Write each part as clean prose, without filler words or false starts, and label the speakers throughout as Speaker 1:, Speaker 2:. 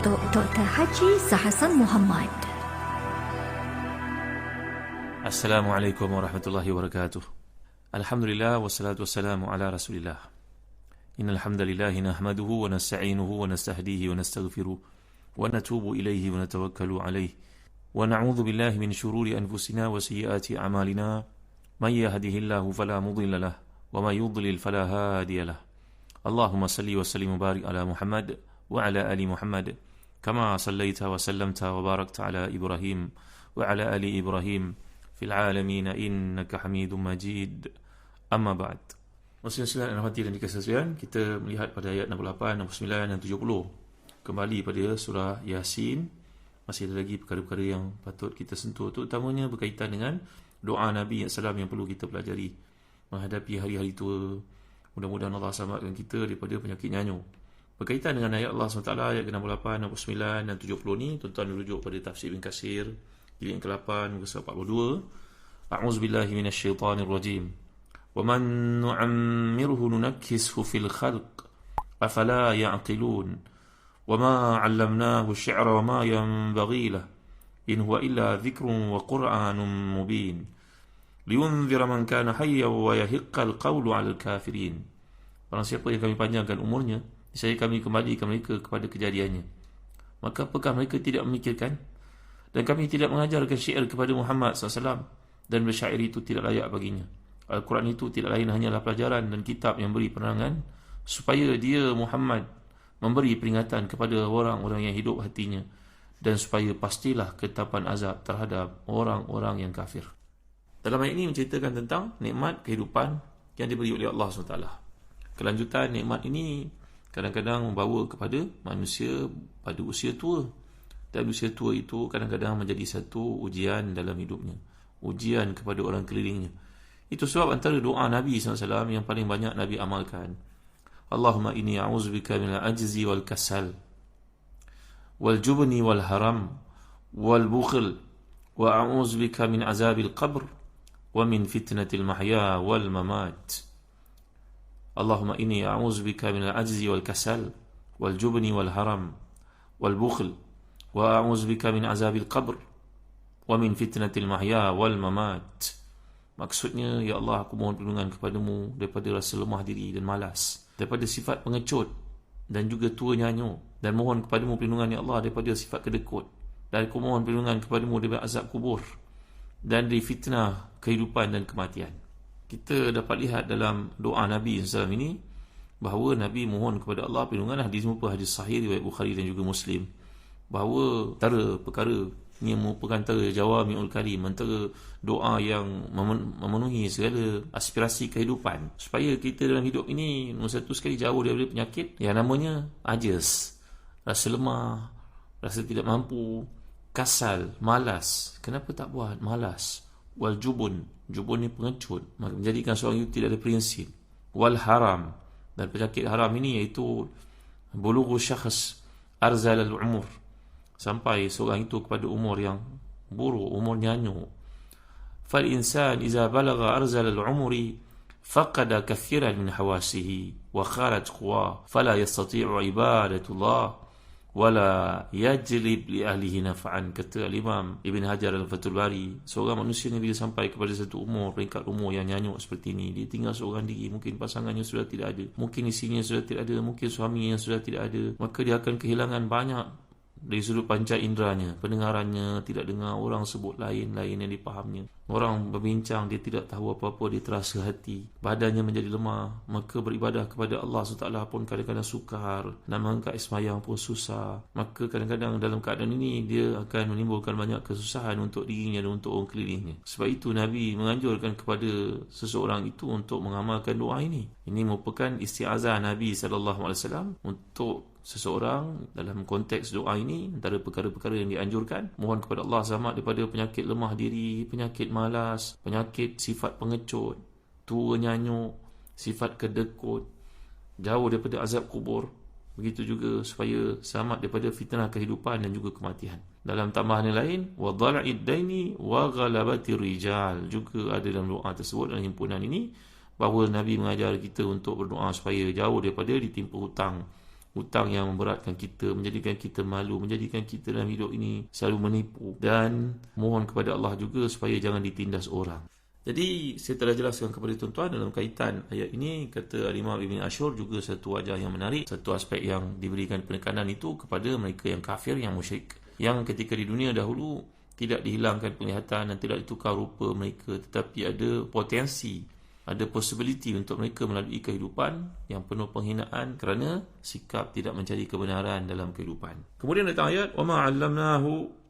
Speaker 1: Datuk Dr. Haji Zahasan Muhammad.
Speaker 2: Assalamualaikum warahmatullahi wabarakatuh. Alhamdulillah wassalatu wassalamu ala Rasulillah. Innal hamdalillah nahmaduhu wa nasta'inuhu wa nastahdihi wa nastaghfiruh wa natubu ilayhi wa natawakkalu alayhi wa na'udzu billahi min shururi anfusina wa sayyiati a'malina. May yahdihillahu fala mudilla lahu wa may yudlil fala hadiya lahu. Allahumma salli wa sallim wa barik ala Muhammad wa ala ali Muhammad kama sallaita wa sallamta wa barakta ala Ibrahim wa ala ali Ibrahim fil alamin innaka Hamidum Majid. Amma ba'd. Muslim-muslimat dan hadirin yang dikasihi sekalian, kita melihat pada ayat 68, 69 dan 70. Kembali pada surah Yasin. Masih ada lagi perkara-perkara yang patut kita sentuh, terutamanya berkaitan dengan doa Nabi SAW yang perlu kita pelajari menghadapi hari-hari tua. Mudah-mudahan Allah selamatkan kita daripada penyakit nyanyur. Berkaitan dengan ayat Allah SWT, ayat 68, 69 dan 70 ni, tuan-tuan rujuk pada tafsir Ibn Katsir jilid ke-8 muka 42. A'udzubillahi minasyaitonirrajim. Wa man nu'ammirhu nunakkishu fil khalq afala ya'qilun. Wa ma 'allamnahu asy-syi'ra wa ma yanbaghi lahu in huwa illa dhikrun wa qur'anun mubin liyunzira man kana hayyan wa yahiqqal qawlu 'alal kafirin. Barang siapa yang kami panjangkan umurnya, saya kami kembalikan mereka kepada kejadiannya. Maka apakah mereka tidak memikirkan? Dan kami tidak mengajarkan syair kepada Muhammad SAW, dan bersyair itu tidak layak baginya. Al-Quran itu tidak lain hanyalah pelajaran dan kitab yang beri penerangan, supaya dia Muhammad memberi peringatan kepada orang-orang yang hidup hatinya, dan supaya pastilah ketetapan azab terhadap orang-orang yang kafir. Dalam ayat ini menceritakan tentang nikmat kehidupan yang diberi oleh Allah SWT. Kelanjutan nikmat ini kadang-kadang membawa kepada manusia pada usia tua. Dan usia tua itu kadang-kadang menjadi satu ujian dalam hidupnya, ujian kepada orang kelilingnya. Itu sebab antara doa Nabi SAW yang paling banyak Nabi amalkan, Allahumma inni a'udzubika minal ajzi wal kasal wal jubni wal haram wal bukhl wa a'udzubika min azabil qabr wa min fitnatil mahya wal mamat. Allahumma inni a'udzubika minal ajzi wal kasal wal jubni wal haram wal bukhl wa a'udzubika min azabil qabr wa min fitnatil mahya wal mamat. Maksudnya, ya Allah, aku mohon perlindungan kepadamu daripada rasa lemah diri dan malas, daripada sifat pengecut dan juga tua nyanyur, dan mohon kepadamu perlindungan, ya Allah, daripada sifat kedekut, dan aku mohon perlindungan kepadamu daripada azab kubur dan dari fitnah kehidupan dan kematian. Kita dapat lihat dalam doa Nabi SAW ini bahawa Nabi mohon kepada Allah perlindungan. Hadis merupakan hadis sahih riwayat Bukhari dan juga Muslim, bahawa antara perkara ini merupakan antara jawami'ul kalim, antara doa yang memenuhi segala aspirasi kehidupan, supaya kita dalam hidup ini nombor satu sekali jauh daripada penyakit yang namanya ajaz, rasa lemah, rasa tidak mampu, kasal, malas. Kenapa tak buat? Malas. Wal jubun, jubun ni pengecut, maka menjadikan seorang itu tidak ada prinsip. Wal haram, dan penyakit haram ini iaitu bulughu syakhs arzal al-umur, sampai seorang itu kepada umur yang buruk, umur nyanyur. Fal insan iza balagha arzal al-umri faqada kathiran min hawasihi wa kharat quwa fala yastati'u ibadatullah wala yajlib li ahlihi naf'an. Kata Imam Ibn Hajar al-Fathul Bari, seorang manusia ni bila sampai kepada satu umur, peringkat umur yang nyanyuk seperti ini, dia tinggal seorang diri, mungkin pasangannya sudah tidak ada, mungkin isinya sudah tidak ada, mungkin suaminya sudah tidak ada, maka dia akan kehilangan banyak dari sudut panca inderanya. Pendengarannya tidak dengar, orang sebut lain-lain yang dipahamnya, orang berbincang dia tidak tahu apa-apa, dia terasa hati, badannya menjadi lemah. Maka beribadah kepada Allah SWT pun kadang-kadang sukar, nak mengangkat sembahyang pun susah. Maka kadang-kadang dalam keadaan ini dia akan menimbulkan banyak kesusahan untuk dirinya dan untuk orang kelilingnya. Sebab itu Nabi menganjurkan kepada seseorang itu untuk mengamalkan doa ini. Ini merupakan isti'azah Nabi SAW untuk seseorang dalam konteks doa ini. Antara perkara-perkara yang dianjurkan, mohon kepada Allah selamat daripada penyakit lemah diri, penyakit malas, penyakit sifat pengecut, tua nyanyuk, sifat kedekut, jauh daripada azab kubur. Begitu juga supaya selamat daripada fitnah kehidupan dan juga kematian. Dalam tambahan yang lain, wa dhala'id daini wa ghalabatir rijal, juga ada dalam doa tersebut, dalam himpunan ini, bahawa Nabi mengajar kita untuk berdoa supaya jauh daripada ditimpa hutang hutang yang memberatkan kita, menjadikan kita malu, menjadikan kita dalam hidup ini selalu menipu, dan mohon kepada Allah juga supaya jangan ditindas orang. Jadi saya telah jelaskan kepada tuan-tuan dalam kaitan ayat ini, kata Imam Ibn Ashur juga satu wajah yang menarik, satu aspek yang diberikan penekanan itu kepada mereka yang kafir, yang musyrik, yang ketika di dunia dahulu tidak dihilangkan penglihatan dan tidak ditukar rupa mereka, tetapi ada potensi, ada possibility untuk mereka melalui kehidupan yang penuh penghinaan kerana sikap tidak mencari kebenaran dalam kehidupan. Kemudian datang ayat وَمَا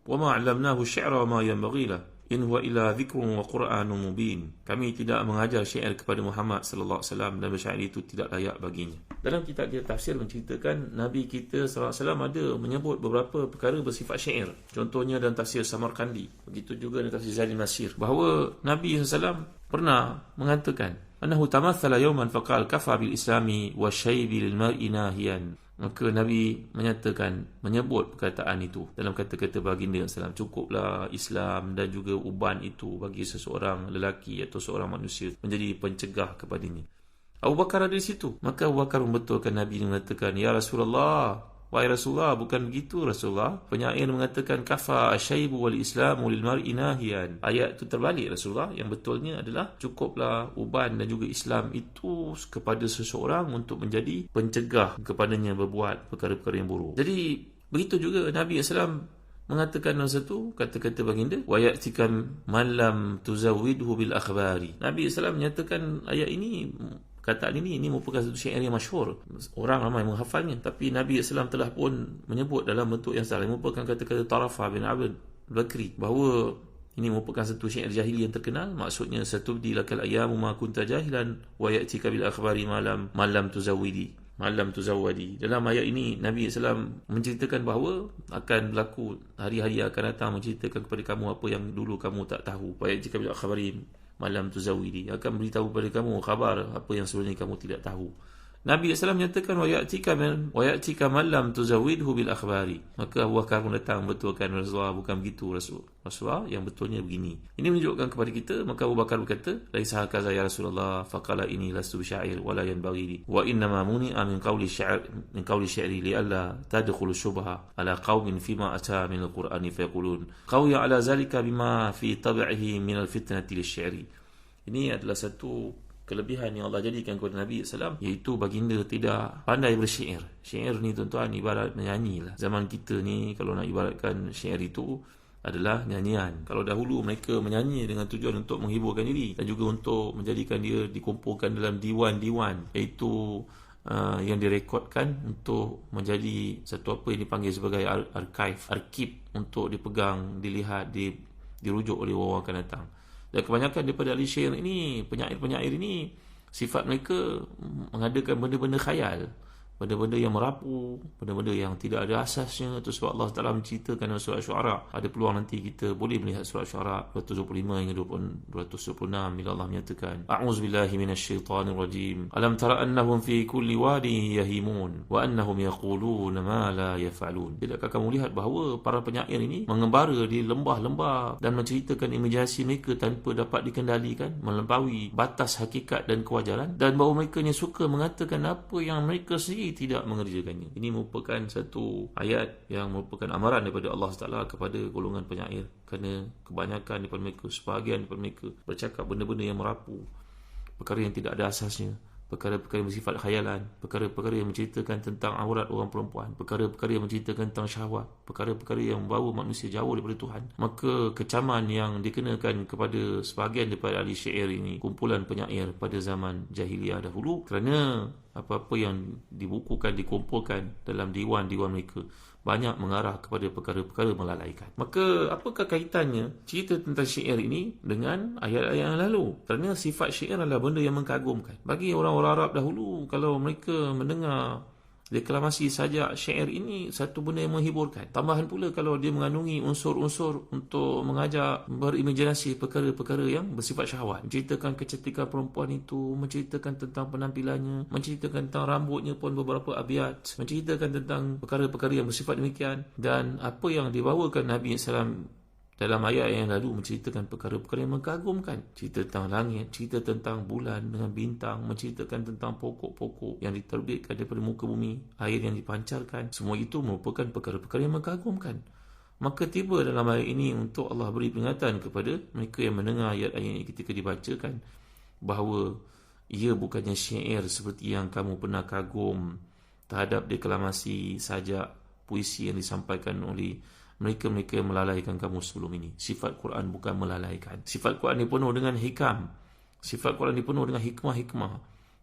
Speaker 2: عَلَّمْنَاهُ الشِّعْرَ وَمَا يَنْبَغِي لَهُ in huwa illa dhikrun wa qur'anun mubin. Kami tidak mengajar syair kepada Muhammad sallallahu alaihi wasallam, dan bersyair itu tidak layak baginya. Dalam kitab dia tafsir menceritakan Nabi kita sallallahu alaihi wasallam ada menyebut beberapa perkara bersifat syair. Contohnya dalam tafsir Samarkandi, begitu juga dalam tafsir Zaidul Masir, bahawa Nabi sallallahu alaihi wasallam pernah mengatakan annahu tamathala yawman faqala kafa bil islami wa syaybi lil mar'i nahiyan. Maka Nabi menyatakan, menyebut perkataan itu dalam kata-kata baginda SAW, cukuplah Islam dan juga uban itu bagi seseorang lelaki atau seorang manusia menjadi pencegah kepadanya. Abu Bakar ada di situ. Maka Abu Bakar membetulkan Nabi mengatakan, ya Rasulullah, wahai Rasulullah, bukan begitu Rasulullah. Penyair mengatakan kafa asyaibu wal islamu lil mar'i nahiyan. Ayat itu terbalik Rasulullah. Yang betulnya adalah cukuplah uban dan juga Islam itu kepada seseorang untuk menjadi pencegah kepadanya berbuat perkara-perkara yang buruk. Jadi begitu juga Nabi SAW mengatakan dalam satu kata-kata baginda, wa ya'tikam man lam tuzawwidhu bil akhbari. Nabi SAW menyatakan ayat ini, kataan ini merupakan satu syair yang masyhur, orang ramai menghafalnya, tapi Nabi SAW telah pun menyebut dalam bentuk yang salah, merupakan kata-kata Tarafah bin Abd Bakri, bahawa ini merupakan satu syair jahili yang terkenal. Maksudnya, satubdi lakal ayamu ma kunta jahilan wa ya'tika bil akhbari malam tuzawwadi. Dalam ayat ini Nabi SAW menceritakan bahawa akan berlaku hari-hari akan datang menceritakan kepada kamu apa yang dulu kamu tak tahu. Wa ya'tika bil akhbari malam tuzawwidi, akan beritahu kepada kamu khabar apa yang sebelumnya kamu tidak tahu. Nabi SAW menyatakan wa ya'tika man lam tuzawwidhu bil akhbari. Maka Abu Bakar pun datang betulkan Rasulullah, bukan begitu Rasulullah, yang betulnya begini. Ini menunjukkan kepada kita. Maka Abu Bakar berkata, laisa hakaza ya Rasulullah, faqala ini lastu bisyair wala yanbaghi li wa inna ma muni'a min qawli syairi li alla tadkhulu syubha ala qaumin fima ata min al-Qur'ani fayaqulun qawiya ala zalika bima fi tab'ihi min al-fitnati lisy'ari. Ini adalah satu kelebihan yang Allah jadikan kepada Nabi SAW, iaitu baginda tidak pandai bersyair. Syair ni tuan-tuan ibarat menyanyi lah. Zaman kita ni kalau nak ibaratkan syair itu adalah nyanyian. Kalau dahulu mereka menyanyi dengan tujuan untuk menghiburkan diri dan juga untuk menjadikan dia dikumpulkan dalam diwan-diwan, iaitu yang direkodkan untuk menjadi satu apa yang dipanggil sebagai arkib untuk dipegang, dilihat, dirujuk oleh orang akan datang. Dan kebanyakan daripada ahli syair ini, penyair-penyair ini, sifat mereka mengadakan benda-benda khayal, benda-benda yang merapu, benda-benda yang tidak ada asasnya. Itu sebab Allah Ta'ala menceritakan dalam surah Syu'ara. Ada peluang nanti kita boleh melihat surah Syu'ara 225 hingga 226 bila Allah menyatakan, a'udzubillahi minasyaitanirrajim, alam tara annahum fi kulli wadi yahimun wa annahum yaquluna ma la yaf'alun. Tidakkah kamu lihat bahawa para penyair ini mengembara di lembah-lembah dan menceritakan imajinasi mereka tanpa dapat dikendalikan, melampaui batas hakikat dan kewajaran, dan bahawa mereka suka mengatakan apa yang mereka sendiri tidak mengerjakannya. Ini merupakan satu ayat yang merupakan amaran daripada Allah Taala kepada golongan penyair, kerana kebanyakan daripada mereka, sebahagian daripada mereka bercakap benda-benda yang merapu, perkara yang tidak ada asasnya, perkara-perkara yang bersifat khayalan, perkara-perkara yang menceritakan tentang aurat orang perempuan, perkara-perkara yang menceritakan tentang syahwat, perkara-perkara yang membawa manusia jauh daripada Tuhan. Maka kecaman yang dikenakan kepada sebahagian daripada ahli syair ini, kumpulan penyair pada zaman jahiliah dahulu, kerana apa-apa yang dibukukan, dikumpulkan dalam diwan-diwan mereka banyak mengarah kepada perkara-perkara melalaikan. Maka apakah kaitannya cerita tentang syair ini dengan ayat-ayat yang lalu? Kerana sifat syair adalah benda yang mengagumkan. Bagi orang-orang Arab dahulu, kalau mereka mendengar deklamasi sajak syair ini, satu benda yang menghiburkan. Tambahan pula kalau dia mengandungi unsur-unsur untuk mengajak berimajinasi perkara-perkara yang bersifat syahwat. Menceritakan kecantikan perempuan itu, menceritakan tentang penampilannya, menceritakan tentang rambutnya pun beberapa abiat, menceritakan tentang perkara-perkara yang bersifat demikian. Dan apa yang dibawakan Nabi SAW dalam ayat yang lalu menceritakan perkara-perkara yang mengagumkan. Cerita tentang langit, cerita tentang bulan dengan bintang, menceritakan tentang pokok-pokok yang diterbitkan daripada muka bumi, air yang dipancarkan. Semua itu merupakan perkara-perkara yang mengagumkan. Maka tiba dalam ayat ini untuk Allah beri peringatan kepada mereka yang mendengar ayat-ayat ini ketika dibacakan, bahawa ia bukannya syair seperti yang kamu pernah kagum terhadap deklamasi sajak puisi yang disampaikan oleh mereka-mereka yang melalaikan kamu sebelum ini. Sifat Quran bukan melalaikan. Sifat Quran ini penuh dengan hikam. Sifat Quran ini penuh dengan hikmah-hikmah,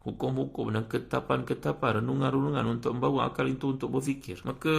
Speaker 2: hukum-hukum dan ketapan-ketapan, renungan-renungan untuk membawa akal itu untuk berfikir. Maka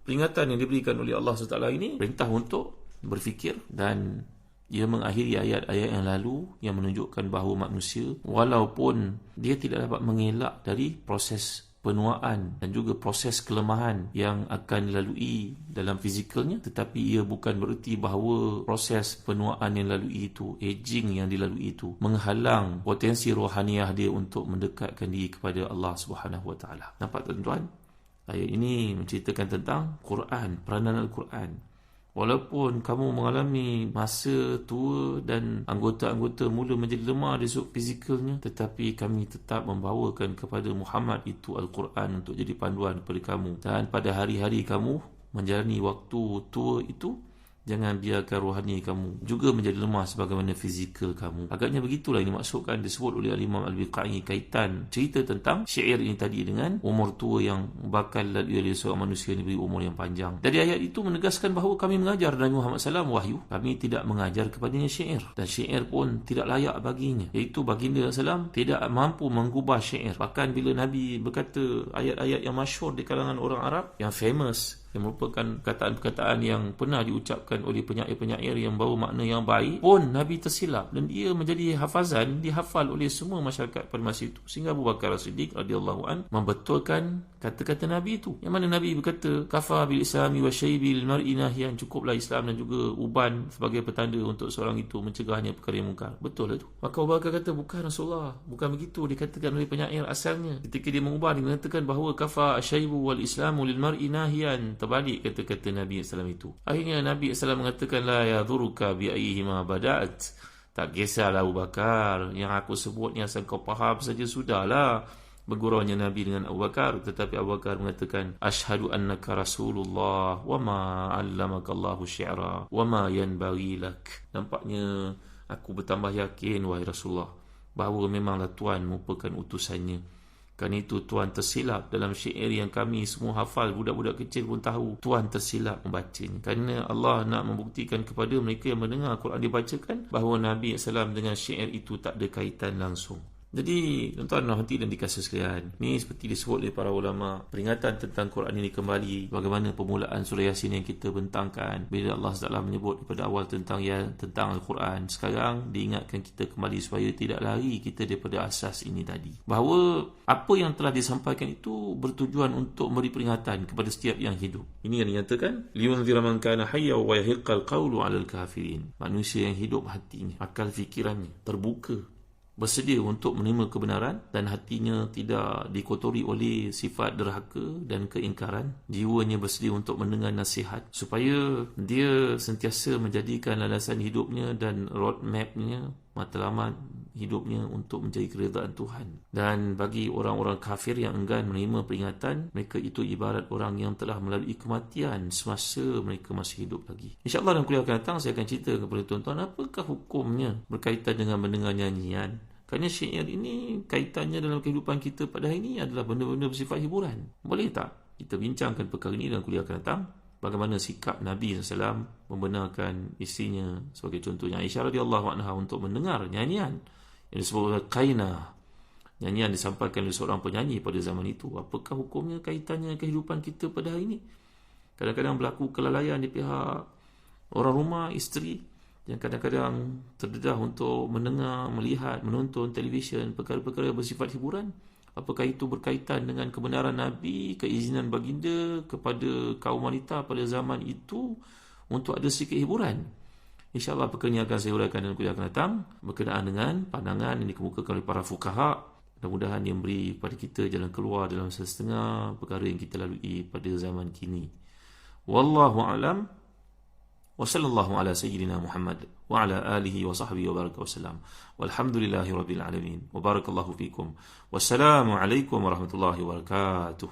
Speaker 2: peringatan yang diberikan oleh Allah SWT ini perintah untuk berfikir, dan ia mengakhiri ayat-ayat yang lalu yang menunjukkan bahawa manusia, walaupun dia tidak dapat mengelak dari proses penuaan dan juga proses kelemahan yang akan dilalui dalam fizikalnya, tetapi ia bukan bererti bahawa proses penuaan yang dilalui itu, aging yang dilalui itu, menghalang potensi rohaniah dia untuk mendekatkan diri kepada Allah Subhanahu Wa Taala. Nampak tuan-tuan? Ayat ini menceritakan tentang Quran, peranan Al-Quran. Walaupun kamu mengalami masa tua dan anggota-anggota mula menjadi lemah dari sudut fizikalnya, tetapi kami tetap membawakan kepada Muhammad itu Al-Quran untuk jadi panduan kepada kamu. Dan pada hari-hari kamu menjalani waktu tua itu, jangan biarkan rohani kamu juga menjadi lemah sebagaimana fizikal kamu. Agaknya begitulah yang dimaksudkan, disebut oleh Imam Al-Biqai, kaitan cerita tentang syair ini tadi dengan umur tua yang bakal dilalui oleh seorang manusia yang diberi umur yang panjang. Dari ayat itu menegaskan bahawa kami mengajar Nabi Muhammad SAW wahyu. Kami tidak mengajar kepadanya syair, dan syair pun tidak layak baginya, iaitu baginda SAW tidak mampu mengubah syair. Bahkan bila Nabi berkata ayat-ayat yang masyhur di kalangan orang Arab, yang famous, yang merupakan perkataan-perkataan yang pernah diucapkan oleh penyair-penyair yang bawa makna yang baik, pun Nabi tersilap dan dia menjadi hafazan, dihafal oleh semua masyarakat pada masa itu, sehingga Abu Bakar As-Siddiq radhiyallahu an membetulkan kata-kata Nabi itu, yang mana Nabi berkata, kafa bil islami wa syaibil mar'i nahyan, cukuplah Islam dan juga uban sebagai petanda untuk seorang itu mencegahnya perkara yang mungkar. Betul itu. Maka Abu Bakar kata, bukan Rasulullah, bukan begitu dikatakan oleh penyair asalnya. Ketika dia mengubah, dia mengatakan bahawa kafa asyaibu wal islamu lil mar'i nahyan, terbalik kata-kata Nabi SAW itu. Akhirnya Nabi SAW mengatakan, la yadhuruka bi ayyihima bada'at, tak kisahlah Abu Bakar, yang aku sebut ni asal kau faham saja sudahlah. Berguraunya Nabi dengan Abu Bakar, tetapi Abu Bakar mengatakan, asyhadu annaka Rasulullah wa ma 'allamaka Allahu syi'ra wa ma yanbaghi lak. Nampaknya aku bertambah yakin wahai Rasulullah bahawa memanglah Tuhan merupakan utusannya. Kan itu Tuhan tersilap dalam syair yang kami semua hafal, budak-budak kecil pun tahu. Tuhan tersilap membacanya, kerana Allah nak membuktikan kepada mereka yang mendengar Quran dibacakan bahawa Nabi SAW dengan syair itu tak ada kaitan langsung. Jadi tuan-tuan dan hati dan dikasihi sekalian, ni seperti disebut oleh para ulama, peringatan tentang Quran ini kembali bagaimana permulaan surah Yasin yang kita bentangkan. Bila Allah SWT menyebut daripada awal tentang Al-Quran, sekarang diingatkan kita kembali supaya tidak lari kita daripada asas ini tadi, bahawa apa yang telah disampaikan itu bertujuan untuk memberi peringatan kepada setiap yang hidup. Ini yang dinyatakan, liyunzira man kana hayya wa yahiqqal qawlu 'alal kafirin. Manusia yang hidup hatinya, akal fikirannya terbuka, bersedia untuk menerima kebenaran dan hatinya tidak dikotori oleh sifat derhaka dan keingkaran. Jiwanya bersedia untuk mendengar nasihat supaya dia sentiasa menjadikan landasan hidupnya dan roadmapnya, matlamat hidupnya untuk mencari keredaan Tuhan. Dan bagi orang-orang kafir yang enggan menerima peringatan, mereka itu ibarat orang yang telah melalui kematian semasa mereka masih hidup lagi. InsyaAllah dalam kuliah akan datang saya akan cerita kepada tuan-tuan apakah hukumnya berkaitan dengan mendengar nyanyian. Kerana syair ini kaitannya dalam kehidupan kita pada hari ini adalah benda-benda bersifat hiburan. Boleh tak kita bincangkan perkara ini dalam kuliah akan datang? Bagaimana sikap Nabi SAW membenarkan isterinya, sebagai contohnya Aisyah radhiyallahu anha, untuk mendengar nyanyian yang disebut qainah, nyanyian disampaikan oleh seorang penyanyi pada zaman itu. Apakah hukumnya kaitannya kehidupan kita pada hari ini? Kadang-kadang berlaku kelalaian di pihak orang rumah, isteri, yang kadang-kadang terdedah untuk mendengar, melihat, menonton televisyen, perkara-perkara bersifat hiburan. Apakah itu berkaitan dengan kebenaran Nabi, keizinan baginda kepada kaum wanita pada zaman itu untuk ada sedikit hiburan? InsyaAllah perkara ini akan saya uraikan dalam kuliah akan datang berkenaan dengan pandangan yang dikemukakan oleh para fuqaha. Mudah-mudahan dia memberi kepada kita jalan keluar dalam setengah perkara yang kita lalui pada zaman kini. Wallahu a'lam. Wa sallallahu ala sayyidina Muhammad wa ala alihi wa sahbihi wa baraka wasallam. Walhamdulillahi rabbil alamin. Wa barakallahu fikum. Wassalamu alaikum warahmatullahi wabarakatuh.